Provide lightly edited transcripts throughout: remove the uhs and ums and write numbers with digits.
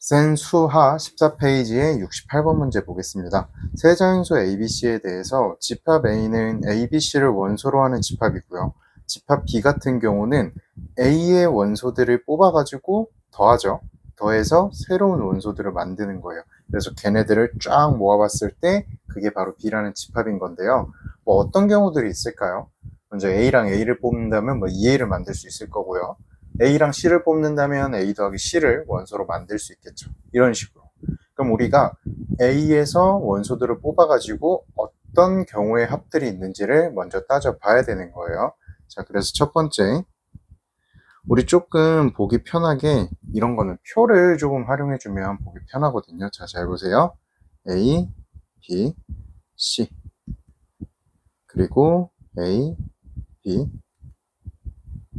센수하 14페이지의 68번 문제 보겠습니다. 세자연수 ABC에 대해서 집합 A는 ABC를 원소로 하는 집합이고요. 집합 B 같은 경우는 A의 원소들을 뽑아가지고 더하죠. 더해서 새로운 원소들을 만드는 거예요. 그래서 걔네들을 쫙 모아봤을 때 그게 바로 B라는 집합인 건데요. 뭐 어떤 경우들이 있을까요? 먼저 A랑 A를 뽑는다면 뭐 2A를 만들 수 있을 거고요. A랑 C를 뽑는다면 A 더하기 C를 원소로 만들 수 있겠죠. 이런 식으로. 그럼 우리가 A에서 원소들을 뽑아가지고 어떤 경우의 합들이 있는지를 먼저 따져봐야 되는 거예요. 자, 그래서 첫 번째, 우리 조금 보기 편하게 이런 거는 표를 조금 활용해주면 보기 편하거든요. 자, 잘 보세요. A, B, C. 그리고 A, B,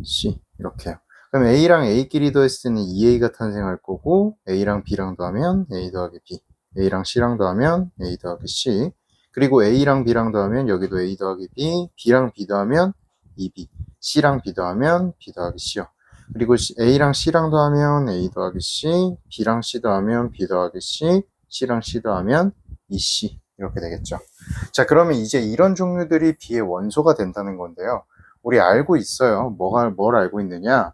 C. 이렇게요. 그럼 A랑 A끼리 더했을 때는 2A가 탄생할 거고, A랑 B랑 더하면 A 더하기 B, A랑 C랑 더하면 A 더하기 C, 그리고 A랑 B랑 더하면 여기도 A 더하기 B, B랑 B 더하면 2B, C랑 B 더하면 B 더하기 C요. 그리고 A랑 C랑 더하면 A 더하기 C, B랑 C 더하면 B 더하기 C, C랑 C 더하면 2C. 이렇게 되겠죠. 자, 그러면 이제 이런 종류들이 B의 원소가 된다는 건데요. 우리 알고 있어요. 뭘 알고 있느냐?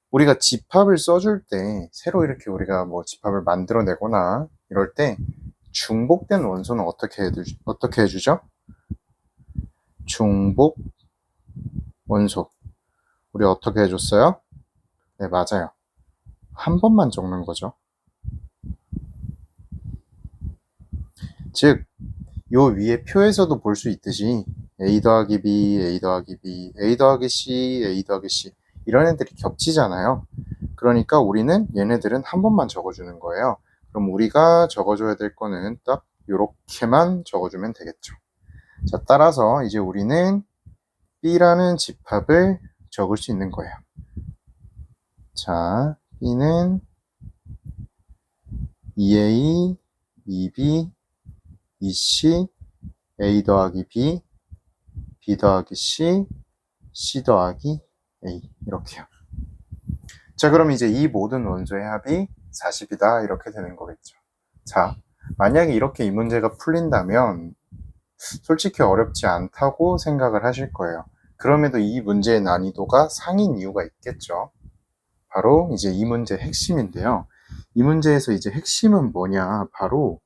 우리가 집합을 써줄 때 새로 이렇게 우리가 뭐 집합을 만들어내거나 이럴 때 중복된 원소는 어떻게 해주죠? 중복 원소. 우리 어떻게 해줬어요? 네, 맞아요. 한 번만 적는 거죠. 즉, 요 위에 표에서도 볼 수 있듯이 A 더하기 B, A 더하기 B, A 더하기 C, A 더하기 C 이런 애들이 겹치잖아요. 그러니까 우리는 얘네들은 한 번만 적어주는 거예요. 그럼 우리가 적어줘야 될 거는 딱 이렇게만 적어주면 되겠죠. 자, 따라서 이제 우리는 B라는 집합을 적을 수 있는 거예요. 자, B는 2A, 2B, 2C, A 더하기 B, B 더하기 C, C 더하기 A 이렇게요. 자, 그럼 이제 이 모든 원소의 합이 40이다 이렇게 되는 거겠죠. 자, 만약에 이렇게 이 문제가 풀린다면 솔직히 어렵지 않다고 생각을 하실 거예요. 그럼에도 이 문제의 난이도가 상인 이유가 있겠죠. 바로 이제 이 문제의 핵심인데요. 이 문제에서 이제 핵심은 뭐냐? 바로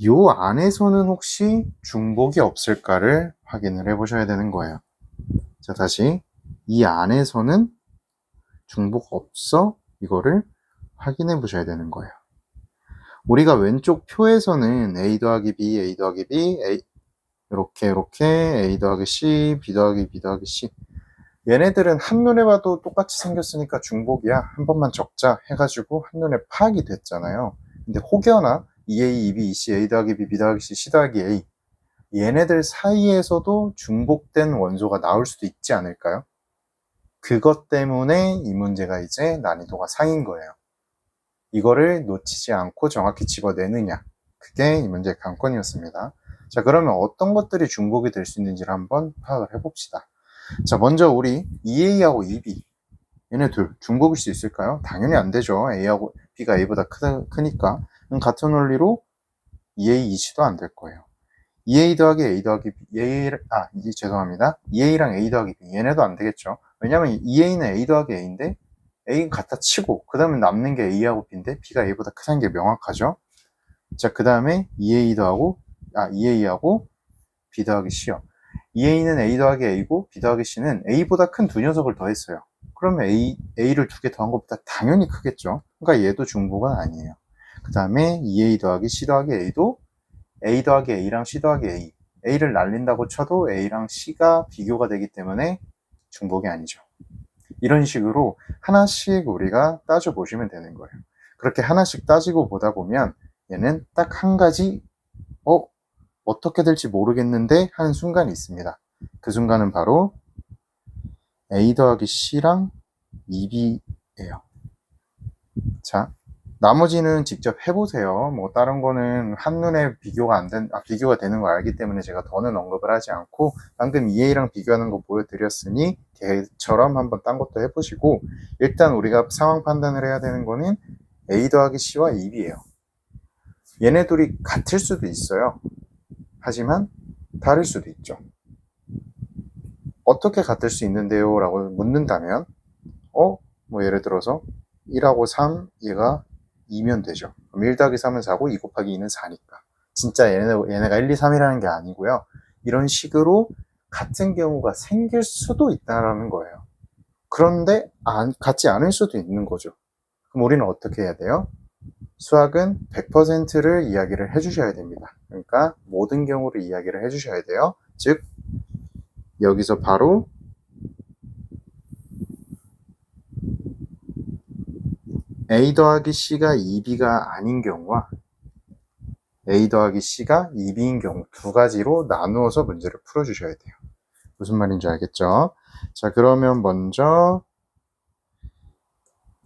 요 안에서는 혹시 중복이 없을까를 확인을 해보셔야 되는 거예요. 자, 다시 이 안에서는 중복 없어? 이거를 확인해 보셔야 되는 거예요. 우리가 왼쪽 표에서는 A 더하기 B, A 더하기 B, A 이렇게 A 더하기 C, B 더하기 B 더하기 C 얘네들은 한눈에 봐도 똑같이 생겼으니까 중복이야. 한 번만 적자 해가지고 한눈에 파악이 됐잖아요. 근데 혹여나 2A, 2B, 2C, A 더하기 B, B 더하기 C, C 더하기 A 얘네들 사이에서도 중복된 원소가 나올 수도 있지 않을까요? 그것 때문에 이 문제가 이제 난이도가 상인 거예요. 이거를 놓치지 않고 정확히 집어내느냐. 그게 이 문제의 관건이었습니다. 자, 그러면 어떤 것들이 중복이 될 수 있는지를 한번 파악을 해봅시다. 자, 먼저 우리 2A하고 2B 얘네 둘 중복일 수 있을까요? 당연히 안 되죠. A하고 B가 A보다 크니까. 같은 원리로 2A, 2C도 안 될 거예요. 2A 더하기 A 더하기 B, 죄송합니다. 2A랑 A 더하기 B 얘네도 안 되겠죠. 왜냐면 2A는 A 더하기 A인데 A는 갖다 치고 그 다음에 남는 게 A하고 B인데 B가 A보다 크다는 게 명확하죠. 자, 그 다음에 2A하고 B 더하기 C요. 2A는 A 더하기 A고 B 더하기 C는 A보다 큰 두 녀석을 더했어요. 그러면 A를 두 개 더한 것보다 당연히 크겠죠. 그러니까 얘도 중복은 아니에요. 그 다음에 2A 더하기 C 더하기 A도 A 더하기 A랑 C 더하기 A A를 날린다고 쳐도 A랑 C가 비교가 되기 때문에 중복이 아니죠. 이런 식으로 하나씩 우리가 따져보시면 되는 거예요. 그렇게 하나씩 따지고 보다 보면 얘는 딱 한 가지 어떻게 될지 모르겠는데 하는 순간이 있습니다. 그 순간은 바로 A 더하기 C랑 2B예요. 자, 나머지는 직접 해보세요. 뭐 다른 거는 한눈에 비교가 되는 걸 알기 때문에 제가 더는 언급을 하지 않고, 방금 2A랑 비교하는 거 보여드렸으니 걔처럼 한번 딴 것도 해보시고, 일단 우리가 상황 판단을 해야 되는 거는 A 더하기 C와 2B예요. 얘네 둘이 같을 수도 있어요. 하지만 다를 수도 있죠. 어떻게 같을 수 있는데요? 라고 묻는다면 뭐 예를 들어서 1하고 3, 얘가 2면 되죠. 그럼 1 더하기 3은 4고 2 곱하기 2는 4니까. 진짜 얘네가 1, 2, 3이라는 게 아니고요. 이런 식으로 같은 경우가 생길 수도 있다는 거예요. 그런데 같지 않을 수도 있는 거죠. 그럼 우리는 어떻게 해야 돼요? 수학은 100%를 이야기를 해주셔야 됩니다. 그러니까 모든 경우를 이야기를 해주셔야 돼요. 즉 여기서 바로 A 더하기 C가 2B가 아닌 경우와 A 더하기 C가 2B인 경우 두 가지로 나누어서 문제를 풀어주셔야 돼요. 무슨 말인지 알겠죠? 자, 그러면 먼저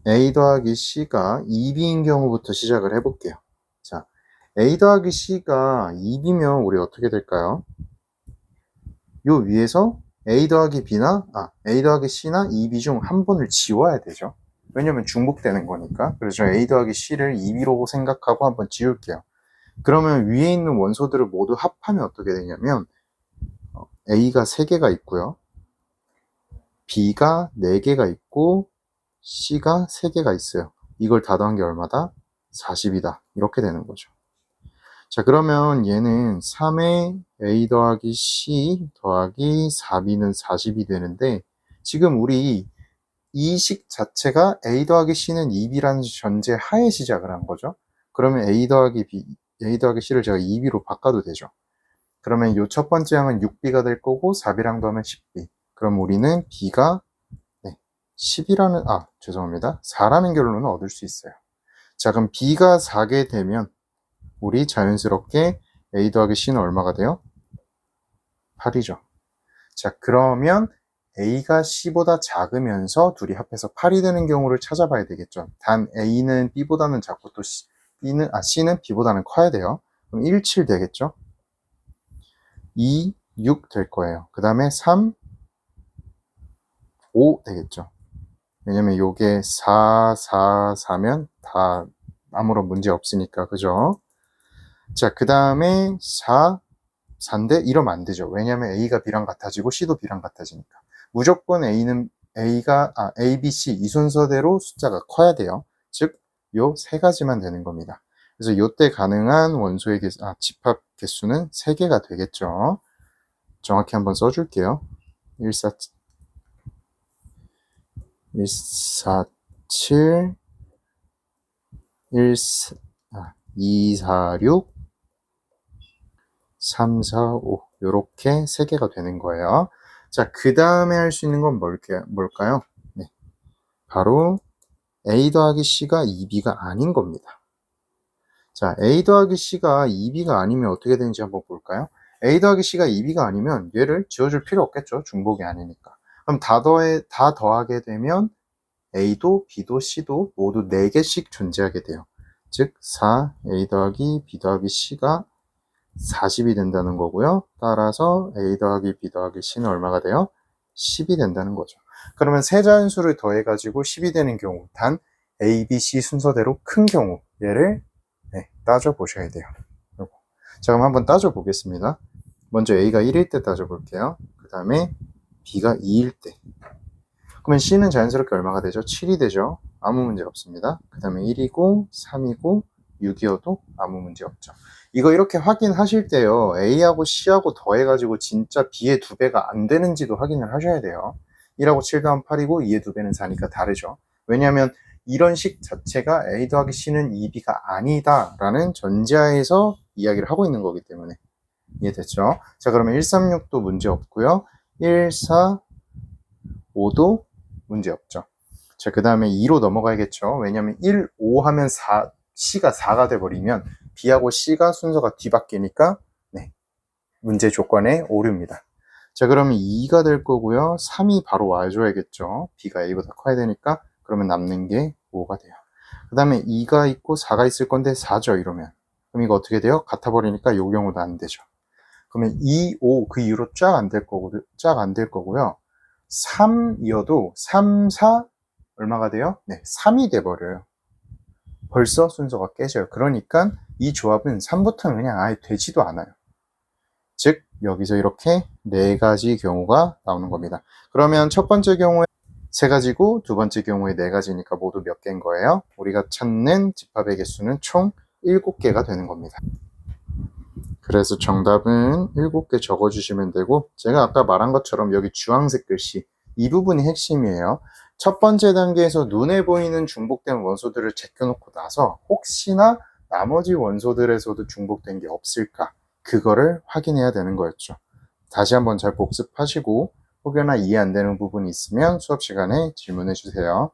A 더하기 C가 2B인 경우부터 시작을 해볼게요. 자, A 더하기 C가 2B면 우리 어떻게 될까요? 요 위에서 A 더하기 C나 2B 중 한 번을 지워야 되죠. 왜냐면 중복되는 거니까. 그래서 A 더하기 C를 2B로 생각하고 한번 지울게요. 그러면 위에 있는 원소들을 모두 합하면 어떻게 되냐면 A가 3개가 있고요. B가 4개가 있고 C가 3개가 있어요. 이걸 다 더한 게 얼마다? 40이다. 이렇게 되는 거죠. 자, 그러면 얘는 3의 A 더하기 C 더하기 4B는 40이 되는데, 지금 우리 이 식 자체가 A 더하기 C는 2B라는 전제 하에 시작을 한 거죠. 그러면 A 더하기 C를 제가 2B로 바꿔도 되죠. 그러면 이 첫 번째 항은 6B가 될 거고 4B랑 더하면 10B. 그럼 우리는 B가 10이라는, 죄송합니다. 4라는 결론을 얻을 수 있어요. 자, 그럼 B가 4게 되면 우리 자연스럽게 A 더하기 C는 얼마가 돼요? 8이죠. 자, 그러면 A가 C보다 작으면서 둘이 합해서 8이 되는 경우를 찾아봐야 되겠죠. 단 A는 B보다는 작고 또 C는 B보다는 커야 돼요. 그럼 1, 7 되겠죠? 2, 6 될 거예요. 그 다음에 3, 5 되겠죠. 왜냐면 요게 4, 4, 4면 다 아무런 문제 없으니까, 그죠? 자, 그 다음에 4인데 이러면 안 되죠. 왜냐면 A가 B랑 같아지고 C도 B랑 같아지니까. 무조건 A, B, C 이 순서대로 숫자가 커야 돼요. 즉, 요 세 가지만 되는 겁니다. 그래서 요때 가능한 원소의 집합 개수는 3개가 되겠죠. 정확히 한번 써줄게요. 147, 246, 3, 4, 5 요렇게 3개가 되는 거예요. 자, 그 다음에 할 수 있는 건 뭘까요? 네, 바로 A 더하기 C가 2B가 아닌 겁니다. 자, A 더하기 C가 2B가 아니면 어떻게 되는지 한번 볼까요? A 더하기 C가 2B가 아니면 얘를 지워줄 필요 없겠죠. 중복이 아니니까. 그럼 다 더하게 되면 A도 B도 C도 모두 4개씩 존재하게 돼요. 즉 4A 더하기 B 더하기 C가 40이 된다는 거고요. 따라서 A 더하기 B 더하기 C는 얼마가 돼요? 10이 된다는 거죠. 그러면 세 자연수를 더해가지고 10이 되는 경우, 단 A, B, C 순서대로 큰 경우, 얘를 따져보셔야 돼요. 자, 그럼 한번 따져보겠습니다. 먼저 A가 1일 때 따져볼게요. 그 다음에 B가 2일 때. 그러면 C는 자연스럽게 얼마가 되죠? 7이 되죠. 아무 문제 없습니다. 그 다음에 1이고 3이고 6이어도 아무 문제 없죠. 이거 이렇게 확인하실 때요, A하고 C하고 더해가지고 진짜 B의 2배가 안 되는지도 확인을 하셔야 돼요. 1하고 7 더하면 8이고 2의 2배는 4니까 다르죠. 왜냐하면 이런 식 자체가 A 더하기 C는 2B가 아니다 라는 전제하에서 이야기를 하고 있는 거기 때문에. 이해됐죠? 자, 그러면 136도 문제 없고요. 1, 4, 5도 문제 없죠. 자, 그 다음에 2로 넘어가야겠죠. 왜냐면 1, 5 하면 C가 4가 돼버리면 B하고 C가 순서가 뒤바뀌니까 문제 조건에 오류입니다. 자, 그러면 2가 될 거고요. 3이 바로 와줘야겠죠. B가 A보다 커야 되니까. 그러면 남는 게 5가 돼요. 그 다음에 2가 있고 4가 있을 건데 4죠, 이러면. 그럼 이거 어떻게 돼요? 같아 버리니까 이 경우도 안 되죠. 그러면 2, 5 그 이후로 쫙 안 될 거고요. 3이어도 3, 4 얼마가 돼요? 네, 3이 돼 버려요. 벌써 순서가 깨져요. 그러니까 이 조합은 3부터는 그냥 아예 되지도 않아요. 즉 여기서 이렇게 4가지 경우가 나오는 겁니다. 그러면 첫 번째 경우에 3가지고 두 번째 경우에 4가지니까 모두 몇 개인 거예요? 우리가 찾는 집합의 개수는 총 7개가 되는 겁니다. 그래서 정답은 7개 적어주시면 되고, 제가 아까 말한 것처럼 여기 주황색 글씨 이 부분이 핵심이에요. 첫 번째 단계에서 눈에 보이는 중복된 원소들을 제껴놓고 나서 혹시나 나머지 원소들에서도 중복된 게 없을까, 그거를 확인해야 되는 거였죠. 다시 한번 잘 복습하시고 혹여나 이해 안 되는 부분이 있으면 수업 시간에 질문해 주세요.